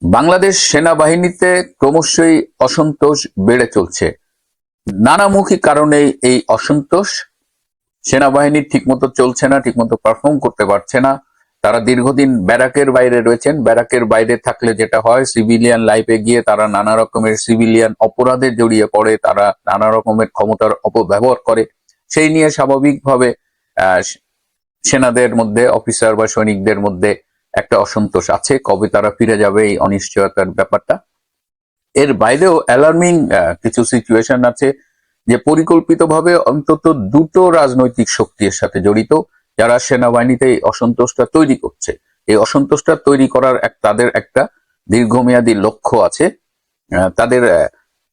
বাংলাদেশ সেনাবাহিনীতে ক্রমশই অসন্তোষ বেড়ে চলছে। নানামুখী কারণে এই অসন্তোষ। সেনাবাহিনী ঠিকমতো চলছে না, ঠিকমতো পারফর্ম করতে পারছে না। তারা দীর্ঘদিন ব্যারাকের বাইরে রয়েছেন। ব্যারাকের বাইরে থাকলে যেটা হয়, সিভিলিয়ান লাইফে গিয়ে তারা নানা রকমের সিভিলিয়ান অপরাধে জড়িয়ে পড়ে, তারা নানা রকমের ক্ষমতার অপব্যবহার করে। সেই নিয়ে স্বাভাবিকভাবে আহ সেনাদের মধ্যে, অফিসার বা সৈনিকদের মধ্যে একটা অসন্তোষ আছে। কবে তারা ফিরে যাবে, এই অনিশ্চয়তার ব্যাপারটা। এর বাইরেও অ্যালার্মিং কিছু সিচুয়েশন আছে যে পরিকল্পিতভাবে অন্তত দুটো রাজনৈতিক শক্তির সাথে জড়িত, যারা সেনাবাহিনীতে এই অসন্তোষটা তৈরি করছে। এই অসন্তোষটা তৈরি করার তাদের একটা দীর্ঘমেয়াদী লক্ষ্য আছে। তাদের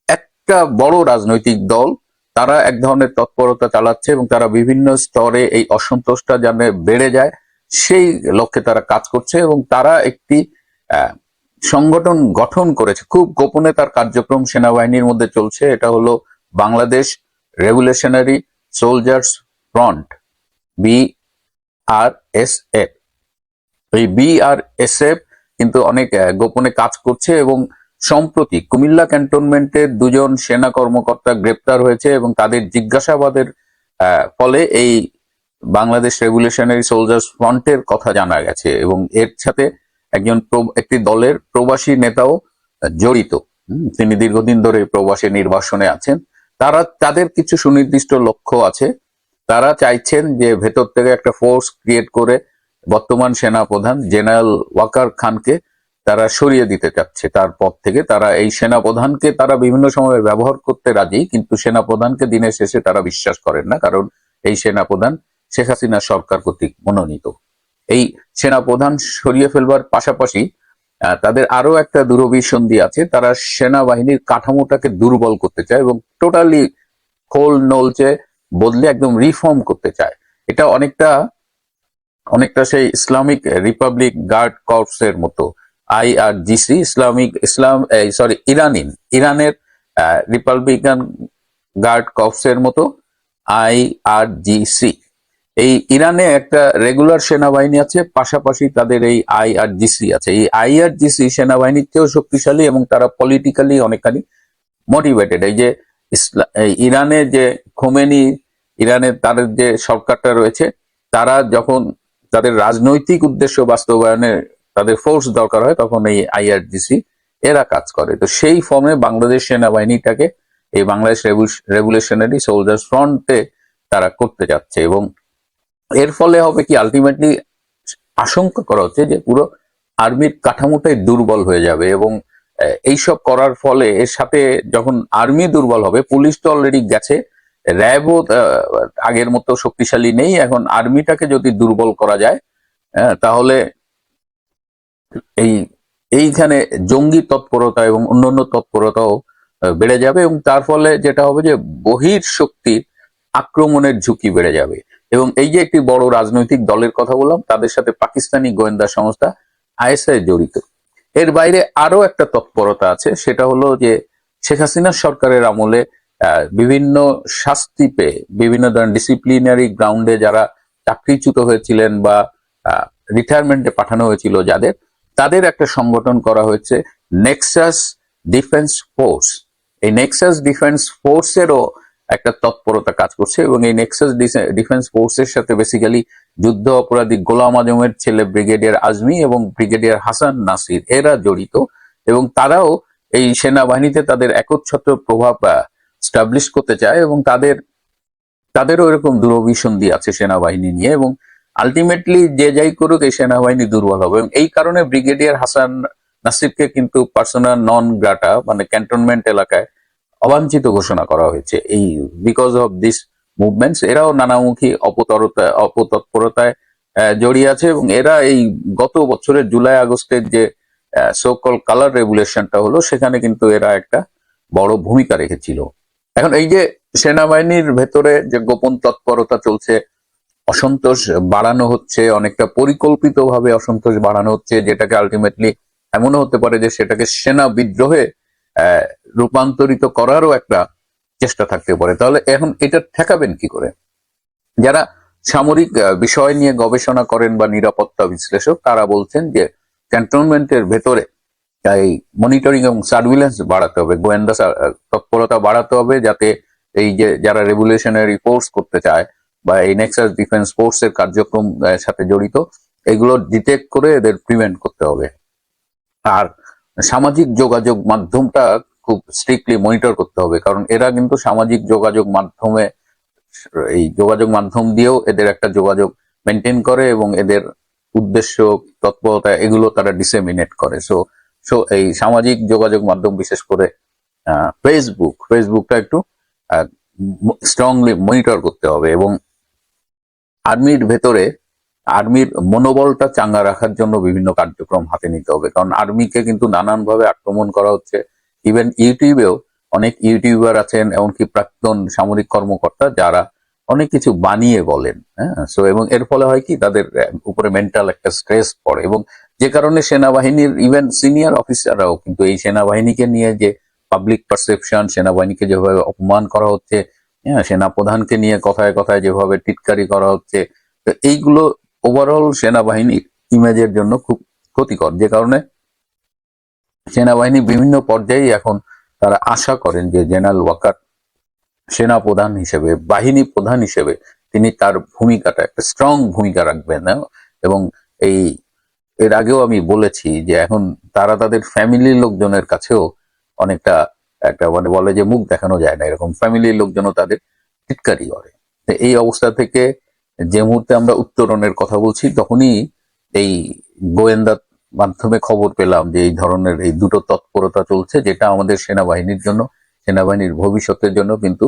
একটা বড় রাজনৈতিক দল, তারা এক ধরনের তৎপরতা চালাচ্ছে এবং তারা বিভিন্ন স্তরে এই অসন্তোষটা যেন বেড়ে যায় সেই লক্ষ্যে তারা কাজ করছে। এবং তারা একটি সংগঠন গঠন করেছে, খুব গোপনে তার কার্যক্রম সেনাবাহিনীর মধ্যে চলছে। এটা হলো Bangladesh revolutionary soldiers front, BRSF। এই BRSF কিন্তু অনেক গোপনে কাজ করছে এবং সম্প্রতি কুমিল্লা ক্যান্টনমেন্টের দুজন সেনা কর্মকর্তা গ্রেপ্তার হয়েছে এবং তাদের জিজ্ঞাসাবাদের ফলে এই বাংলাদেশ রেভলিউশনারি সোলজার্স ফ্রন্টের কথা জানা গেছে। এবং এর সাথে একটি দলের প্রবাসী নেতাও জড়িত। তিনি দীর্ঘদিন ধরে প্রবাসী নির্বাসনে আছেন। তাদের কিছু সুনির্দিষ্ট লক্ষ্য আছে। তারা চাইছেন যে ভেতর থেকে একটা ফোর্স ক্রিয়েট করে বর্তমান সেনাপ্রধান জেনারেল ওয়াকার খানকে তারা সরিয়ে দিতে চাচ্ছে তার পদ থেকে। তারা এই সেনাপ্রধানকে তারা বিভিন্ন সময় ব্যবহার করতে রাজি, কিন্তু সেনাপ্রধানকে দিনের শেষে তারা বিশ্বাস করেন না, কারণ এই সেনাপ্রধান শেখ হাসিনা সরকার কর্তৃক মনোনীত। এই সেনাপ্রধান সরিয়ে ফেলবার পাশাপাশি তাদের আরো একটা দূরভিসন্ধি আছে। তারা সেনাবাহিনীর কাঠামোটাকে দুর্বল করতে চায় এবং টোটালি খোল নলচে বদলে একদম রিফর্ম করতে চায়। এটা অনেকটা সেই ইসলামিক রিপাবলিক গার্ড কর্পসের মতো, IRGC, ইরানের রিপাবলিকান গার্ড কর্পসের মতো IRGC। এই ইরানে একটা রেগুলার সেনাবাহিনী আছে, পাশাপাশি তাদের এই IRGC আছে। এই IRGC সেনাবাহিনীর চেয়েও শক্তিশালী এবং তারা পলিটিক্যালি অনেকখানি মোটিভেটেড। এই যে ইরানে যে খোমেনি, ইরানের তাদের যে সরকারটা রয়েছে, তারা যখন তাদের রাজনৈতিক উদ্দেশ্য বাস্তবায়নে তাদের ফোর্স দরকার হয়, তখন এই IRGC এরা কাজ করে। তো সেই ফর্মে বাংলাদেশ সেনাবাহিনীটাকে এই বাংলাদেশ রেভলিউশনারি সোলজার্স ফ্রন্টে তারা করতে যাচ্ছে। এবং এর ফলে হবে কি, আলটিমেটলি আশঙ্কা করা হচ্ছে যে পুরো আর্মির কাঠামোটাই দুর্বল হয়ে যাবে। এবং এইসব করার ফলে এর সাথে যখন আর্মি দুর্বল হবে, পুলিশ তো অলরেডি গেছে, র্যাবও আগের মতো শক্তিশালী নেই, এখন আর্মিটাকে যদি দুর্বল করা যায় তাহলে এইখানে জঙ্গি তৎপরতা এবং অন্যান্য তৎপরতাও বেড়ে যাবে। এবং তার ফলে যেটা হবে যে বহির শক্তির আক্রমণের ঝুঁকি বেড়ে যাবে। এবং এই যে একটি বড় রাজনৈতিক দলের কথা বললাম, তাদের সাথে পাকিস্তানি গোয়েন্দা সংস্থা ISI জড়িত। এর বাইরে আরো একটা তৎপরতা আছে, সেটা হলো যে শেখ হাসিনা সরকারের আমলে বিভিন্ন শাস্তি পেয়ে, বিভিন্ন ধরনের ডিসিপ্লিনারি গ্রাউন্ডে যারা চাকরিচ্যুত হয়েছিলেন বা রিটায়ারমেন্টে পাঠানো হয়েছিল তাদের একটা সংগঠন করা হয়েছে, নেক্সাস ডিফেন্স ফোর্স। এই নেক্সাস ডিফেন্স ফোর্সেরও একটা তৎপরতা কাজ করছে এবং এই নেক্সাস ডিফেন্স ফোর্সের সাথে বেসিক্যালি যুদ্ধ অপরাধী গোলাম আজমের ছেলে ব্রিগেডিয়ার আজমি এবং ব্রিগেডিয়ার হাসান নাসির এরা জড়িত। এবং তারাও এই সেনাবাহিনীতে তাদের একচ্ছত্র প্রভাব স্টাবলিশ করতে চায় এবং তাদেরও এরকম দূরভিসন্ধি আছে সেনাবাহিনী নিয়ে। এবং আলটিমেটলি যে যাই করুক, এই সেনাবাহিনী দুর্বল হবে। এবং এই কারণে ব্রিগেডিয়ার হাসান নাসিরকে কিন্তু পার্সোনা নন গ্রাটা, মানে ক্যান্টনমেন্ট এলাকায় অবাঞ্ছিত ঘোষণা করা হয়েছে এই বিকজ অফ দিস মুভমেন্টস। এরাও নানামুখী অপতৎপরতায় জড়িয়ে আছে এবং এরা এই গত বছরের জুলাই আগস্টের যে সোকল কালার রেগুলেশনটা হলো, সেখানে কিন্তু এরা একটা বড় ভূমিকা রেখেছিল। এখন এই যে সেনাবাহিনীর ভেতরে যে গোপন তৎপরতা চলছে, অসন্তোষ বাড়ানো হচ্ছে, অনেকটা পরিকল্পিতভাবে অসন্তোষ বাড়ানো হচ্ছে, যেটাকে আলটিমেটলি এমনও হতে পারে যে সেটাকে সেনা বিদ্রোহে রূপান্তরিত করারও একটা চেষ্টা থাকতে পারে। তাহলে এখন এটা ঠেকাবেন কি করে? যারা সামরিক বিষয় নিয়ে গবেষণা করেন বা নিরাপত্তা বিশ্লেষক, তারা বলছেন যে ক্যান্টনমেন্টের ভেতরে এই মনিটরিং এবং সার্ভিলেন্স বাড়াতে হবে, গোয়েন্দা তৎপরতা বাড়াতে হবে, যাতে এই যে যারা রেগুলেশনারি ফোর্স করতে চায় বা এই নেক্সাস ডিফেন্স ফোর্স এর কার্যক্রম সাথে জড়িত, এগুলো ডিটেক্ট করে এদের প্রিভেন্ট করতে হবে। আর সামাজিক যোগাযোগ মাধ্যমটা খুব স্ট্রিক্টলি মনিটর করতে হবে, কারণ এরা কিন্তু সামাজিক যোগাযোগ মাধ্যমে, এই যোগাযোগ মাধ্যম দিয়েও এদের একটা যোগাযোগ মেনটেন করে এবং এদের উদ্দেশ্য, তৎপরতা এগুলো তারা ডিসেমিনেট করে। সো সো এই সামাজিক যোগাযোগ মাধ্যম, বিশেষ করে ফেসবুকটা একটু স্ট্রংলি মনিটর করতে হবে। এবং আর্মির ভেতরে আর্মির মনোবলটা চাঙ্গা রাখার জন্য বিভিন্ন কার্যক্রম হাতে নিতে হবে, কারণ আর্মিকে কিন্তু নানানভাবে আক্রমণ করা হচ্ছে। ইভেন ইউটিউবেও অনেক ইউটিউবার আছেন, এমনকি প্রাক্তন সামরিক কর্মকর্তা, যারা অনেক কিছু বানিয়ে বলেন। হ্যাঁ, সো এবং এর ফলে হয় কি, তাদের উপরে মেন্টাল একটা স্ট্রেস পড়ে, এবং যে কারণে সেনাবাহিনীর ইভেন সিনিয়র অফিসাররাও কিন্তু এই সেনাবাহিনীকে নিয়ে যে পাবলিক পারসেপশন, সেনাবাহিনীকে যেভাবে অপমান করা হচ্ছে, হ্যাঁ, সেনা প্রধানকে নিয়ে কথায় কথায় যেভাবে টিটকারি করা হচ্ছে, তো এইগুলো ওভারঅল সেনাবাহিনীর ইমেজের জন্য খুব ক্ষতিকর। যে কারণে সেনাবাহিনী বিভিন্ন পর্যায়ে এখন তারা আশা করেন যে জেনারেল ওয়াকার সেনা প্রধান হিসেবে, বাহিনী প্রধান হিসেবে তিনি তার ভূমিকাটা একটা স্ট্রং ভূমিকা রাখবেন। এবং এই এর আগেও আমি বলেছি যে এখন তারা তাদের ফ্যামিলির লোকজনের কাছেও অনেকটা একটা মানে বলে যে মুখ দেখানো যায় না, এরকম ফ্যামিলির লোকজনও তাদের টিটকারি করে। এই অবস্থা থেকে যে মুহূর্তে আমরা উত্তরণের কথা বলছি, তখনই এই গোয়েন্দা মাধ্যমে খবর পেলাম যে এই ধরনের এই দুটো তৎপরতা চলছে, যেটা আমাদের সেনাবাহিনীর জন্য, সেনাবাহিনীর ভবিষ্যতের জন্য কিন্তু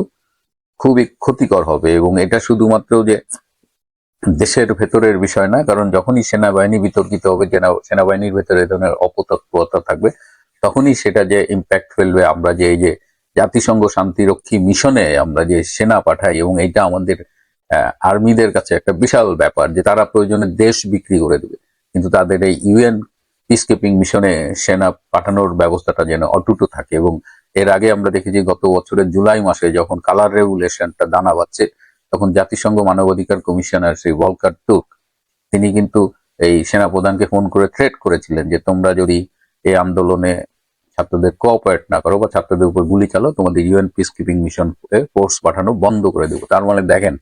খুবই ক্ষতিকর হবে। এবং এটা শুধুমাত্র যে দেশের ভেতরের বিষয় না, কারণ যখনই সেনাবাহিনী বিতর্কিত হবে, সেনাবাহিনীর ভেতরে এই ধরনের অপতৎপরতা থাকবে, তখনই সেটা যে ইম্প্যাক্ট ফেলবে। আমরা যে এই যে জাতিসংঘ শান্তিরক্ষী মিশনে আমরা যে সেনা পাঠাই, এবং এইটা আমাদের আর্মিদের কাছে একটা বিশাল ব্যাপার যে তারা প্রয়োজনে দেশ বিক্রি করে দেবে, কিন্তু তাদের এই ইউএন পিসকিপিং মিশনে সেনা পাঠানোর ব্যবস্থাটা যেন অটুট থাকে। এবং এর আগে আমরা দেখেছি গত বছরের জুলাই মাসে যখন কালার রেগুলেশনটা দানা বাঁধছে, তখন জাতিসংঘ মানবাধিকার কমিশনার শ্রী ভলকার টুর্ক তিনি কিন্তু এই সেনা প্রধানকে ফোন করে থ্রেট করেছিলেন যে তোমরা যদি এই আন্দোলনে ছাত্রদের কোঅপারেট না করো বা ছাত্রদের উপর গুলি চালাও, তোমাদের ইউএন পিসকিপিং মিশন ফোর্স পাঠানো বন্ধ করে দেবো। তার মানে দেখেন,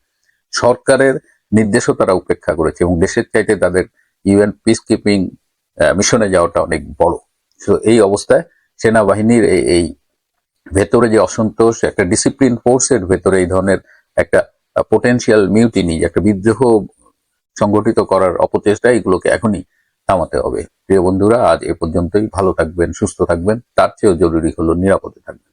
সরকারের নির্দেশও তারা উপেক্ষা করেছে এবং দেশের চাইতে তাদের ইউএন পিসকিপিং মিশনে যাওয়াটা অনেক বড়। তো এই অবস্থায় সেনাবাহিনীর এই ভেতরে যে অসন্তোষ, একটা ডিসিপ্লিন ফোর্সের ভেতরে এই ধরনের একটা পোটেনশিয়াল মিউটিনি, একটা বিদ্রোহ সংগঠিত করার অপচেষ্টা, এগুলোকে এখনই থামাতে হবে। প্রিয় বন্ধুরা, আজ এ পর্যন্তই। ভালো থাকবেন, সুস্থ থাকবেন, তার চেয়েও জরুরি হলো নিরাপদে থাকবেন।